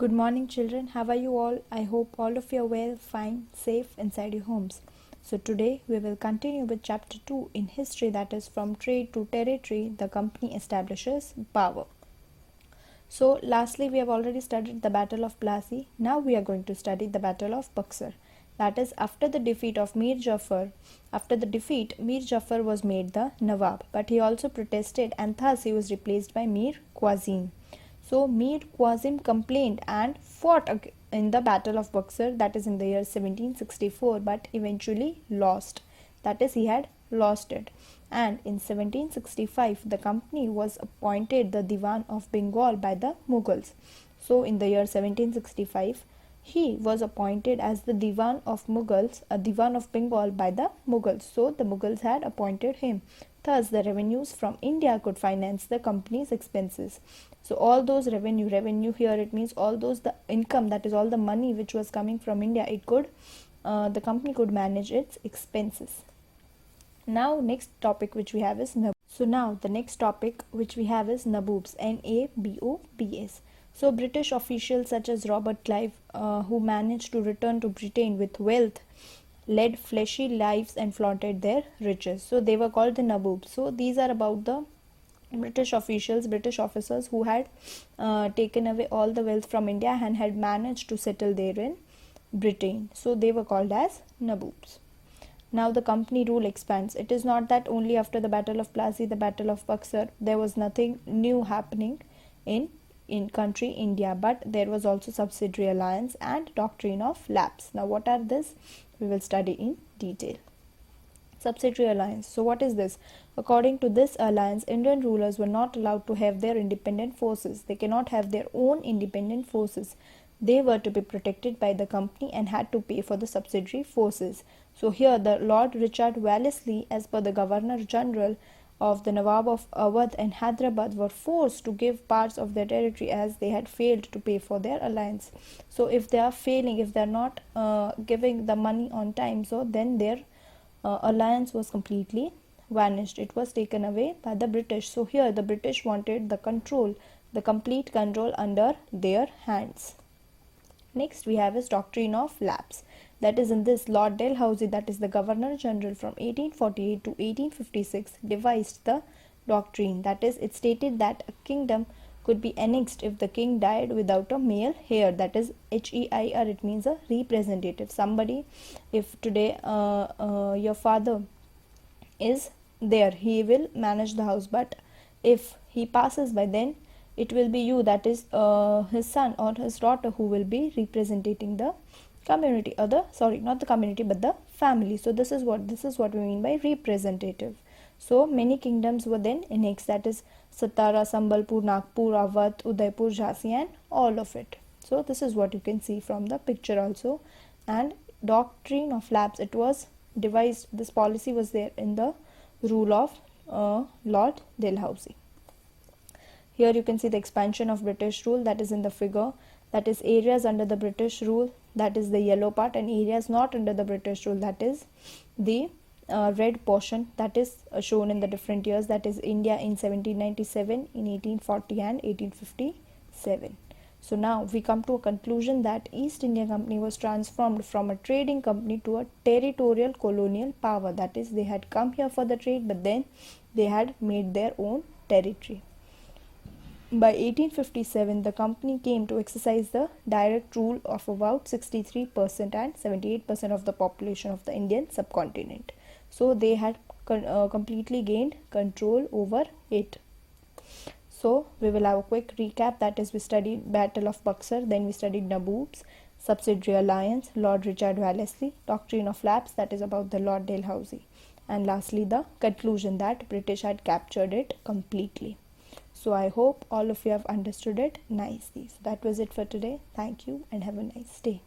Good morning, children. How are you all? I hope all of you are well, fine, safe inside your homes. So, today we will continue with chapter 2 in history, that is from trade to territory, the company establishes power. So, lastly, we have already studied the Battle of Plassey. Now, we are going to study the Battle of Buxar. That is, after the defeat of Mir Jafar, Mir Jafar was made the Nawab, but he also protested and thus he was replaced by Mir Qasim. So Mir Qasim complained and fought in the Battle of Buxar, that is in the year 1764, but eventually lost. That is, he had lost it. And in 1765, the company was appointed the Diwan of Bengal by the Mughals. So in the year 1765, he was appointed as the Diwan of Bengal by the Mughals. So the Mughals had appointed him. Thus, the revenues from India could finance the company's expenses. So all those revenue here, it means all those the income, that is all the money which was coming from India, the company could manage its expenses. Now next topic which we have is Naboobs. So now the next topic which we have is Naboobs, N-A-B-O-B-S. So British officials such as Robert Clive, who managed to return to Britain with wealth, led fleshy lives and flaunted their riches. So they were called the Naboobs. So these are about the British officers who had taken away all the wealth from India and had managed to settle there in Britain. So they were called as Naboobs. Now the company rule expands. It is not that only after the Battle of Plassey, the Battle of Buxar, there was nothing new happening in country India, but there was also Subsidiary Alliance and Doctrine of Lapse. Now what are this? We will study in detail. Subsidiary Alliance. So what is this? According to this alliance, Indian rulers were not allowed to have their independent forces. They cannot have their own independent forces. They were to be protected by the company and had to pay for the subsidiary forces. So here the Lord Richard Wellesley, as per the Governor General of the Nawab of Awadh and Hyderabad, were forced to give parts of their territory as they had failed to pay for their alliance. So if they are failing, if they are not giving the money on time, so then their alliance was completely vanished. It was taken away by the British. So here the British wanted the complete control under their hands. Next we have is Doctrine of Lapse. That is, in this, Lord Dalhousie, that is the Governor General from 1848 to 1856, devised the doctrine. That is, it stated that a kingdom could be annexed if the king died without a male heir. That is HEIR. It means a representative. Somebody, if today your father is there, he will manage the house, but if he passes by, then it will be you, that is his son or his daughter, who will be representing the community, or not the community but the family. So this is what we mean by representative. So many kingdoms were then annexed, that is Satara, Sambalpur, Nagpur, Awadh, Udaipur, Jhansi, and all of it. So this is what you can see from the picture also. And Doctrine of Lapse, it was devised, this policy was there in the rule of Lord Dalhousie. Here you can see the expansion of British rule, that is in the figure. That is areas under the British rule, that is the yellow part, and areas not under the British rule, that is the red portion, that is shown in the different years, that is India in 1797, in 1840 and 1857. So now we come to a conclusion that East India Company was transformed from a trading company to a territorial colonial power. That is, they had come here for the trade, but then they had made their own territory. By 1857, the company came to exercise the direct rule of about 63% and 78% of the population of the Indian subcontinent. So they had completely gained control over it. So we will have a quick recap. That is, we studied Battle of Buxar, then we studied Naboobs, Subsidiary Alliance, Lord Richard Wellesley, Doctrine of Lapse, that is about the Lord Dalhousie, and lastly the conclusion that British had captured it completely. So I hope all of you have understood it nicely. So that was it for today. Thank you and have a nice day.